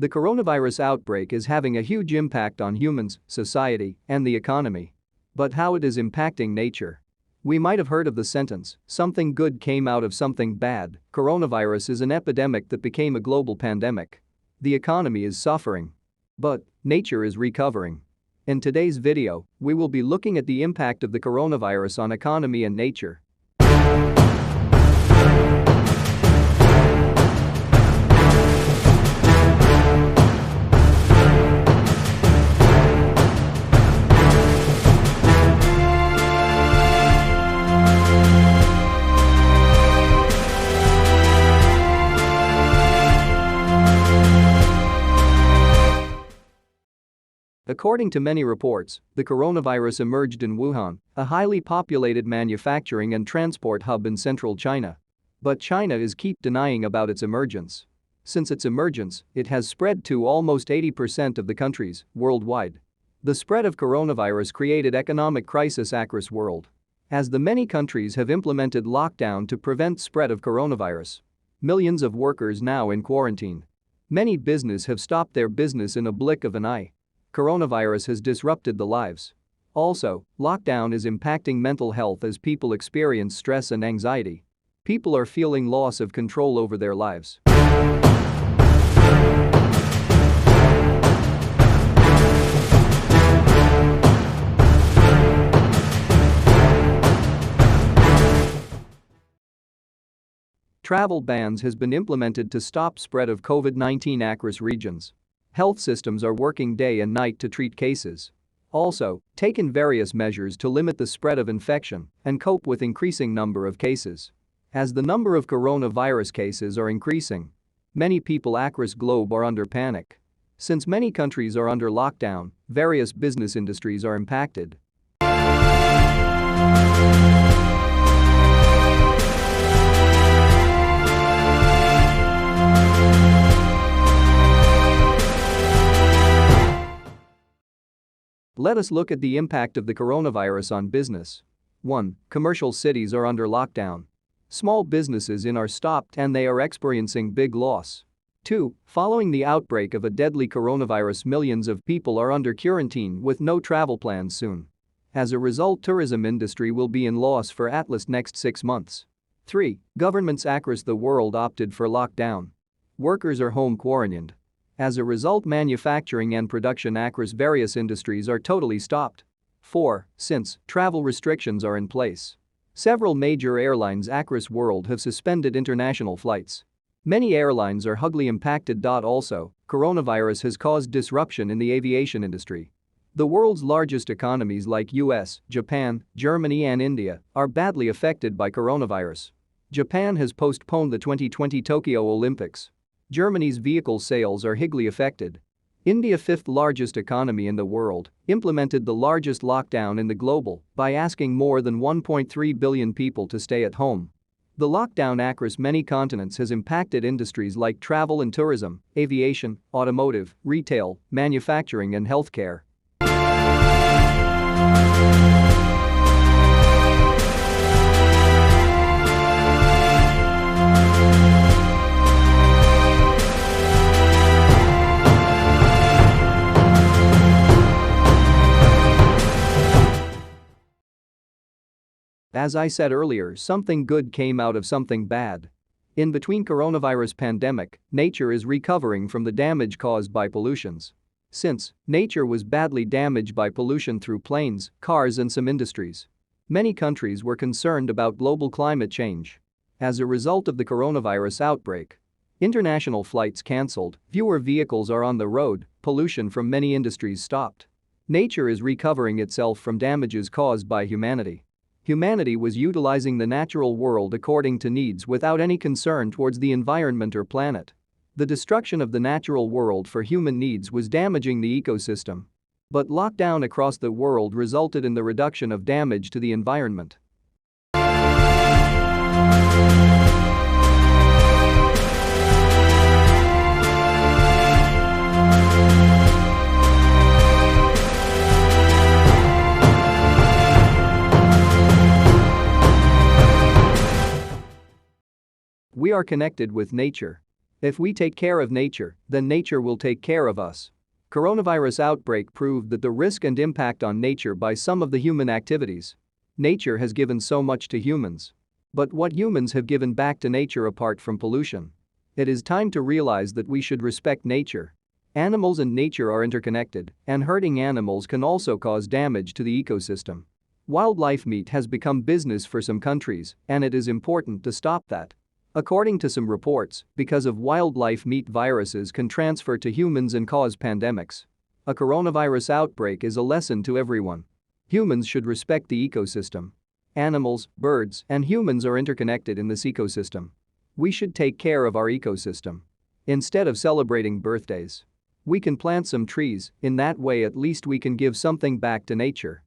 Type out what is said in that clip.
The coronavirus outbreak is having a huge impact on humans, society, and the economy. But how it is impacting nature? We might have heard of the sentence, something good came out of something bad. Coronavirus is an epidemic that became a global pandemic. The economy is suffering. But nature is recovering. In today's video, we will be looking at the impact of the coronavirus on economy and nature. According to many reports, the coronavirus emerged in Wuhan, a highly populated manufacturing and transport hub in central China. But China keeps denying about its emergence. Since its emergence, it has spread to almost 80% of the countries worldwide. The spread of coronavirus created economic crisis across world. As the many countries have implemented lockdown to prevent spread of coronavirus. Millions of workers now in quarantine. Many businesses have stopped their business in a blink of an eye. Coronavirus has disrupted the lives. Also, lockdown is impacting mental health as people experience stress and anxiety. People are feeling loss of control over their lives. Travel bans has been implemented to stop spread of COVID-19 across regions. Health systems are working day and night to treat cases. Also, taken various measures to limit the spread of infection and cope with increasing number of cases. As the number of coronavirus cases are increasing, many people across globe are under panic. Since many countries are under lockdown, various business industries are impacted. Let us look at the impact of the coronavirus on business. 1. Commercial cities are under lockdown. Small businesses are stopped and they are experiencing big loss. 2. Following the outbreak of a deadly coronavirus, millions of people are under quarantine with no travel plans soon. As a result, tourism industry will be in loss for at least next 6 months. 3. Governments across the world opted for lockdown. Workers are home quarantined. As a result, manufacturing and production across various industries are totally stopped. 4. Since travel restrictions are in place, several major airlines across world have suspended international flights. Many airlines are hugely impacted. Also, coronavirus has caused disruption in the aviation industry. The world's largest economies like US, Japan, Germany and India are badly affected by coronavirus. Japan has postponed the 2020 Tokyo Olympics. Germany's vehicle sales are hugely affected. India, fifth largest economy in the world, implemented the largest lockdown in the global by asking more than 1.3 billion people to stay at home. The lockdown across many continents has impacted industries like travel and tourism, aviation, automotive, retail, manufacturing and healthcare. As I said earlier, something good came out of something bad. In between coronavirus pandemic, nature is recovering from the damage caused by pollutions. Since nature was badly damaged by pollution through planes, cars and some industries. Many countries were concerned about global climate change. As a result of the coronavirus outbreak, international flights cancelled, fewer vehicles are on the road, pollution from many industries stopped. Nature is recovering itself from damages caused by humanity. Humanity was utilizing the natural world according to needs without any concern towards the environment or planet. The destruction of the natural world for human needs was damaging the ecosystem. But lockdown across the world resulted in the reduction of damage to the environment. We are connected with nature. If we take care of nature, then nature will take care of us. Coronavirus outbreak proved that the risk and impact on nature by some of the human activities. Nature has given so much to humans. But what humans have given back to nature apart from pollution? It is time to realize that we should respect nature. Animals and nature are interconnected, and hurting animals can also cause damage to the ecosystem. Wildlife meat has become business for some countries, and it is important to stop that. According to some reports, because of wildlife meat, viruses can transfer to humans and cause pandemics. A coronavirus outbreak is a lesson to everyone. Humans should respect the ecosystem. Animals, birds, and humans are interconnected in this ecosystem. We should take care of our ecosystem. Instead of celebrating birthdays, we can plant some trees. In that way, at least we can give something back to nature.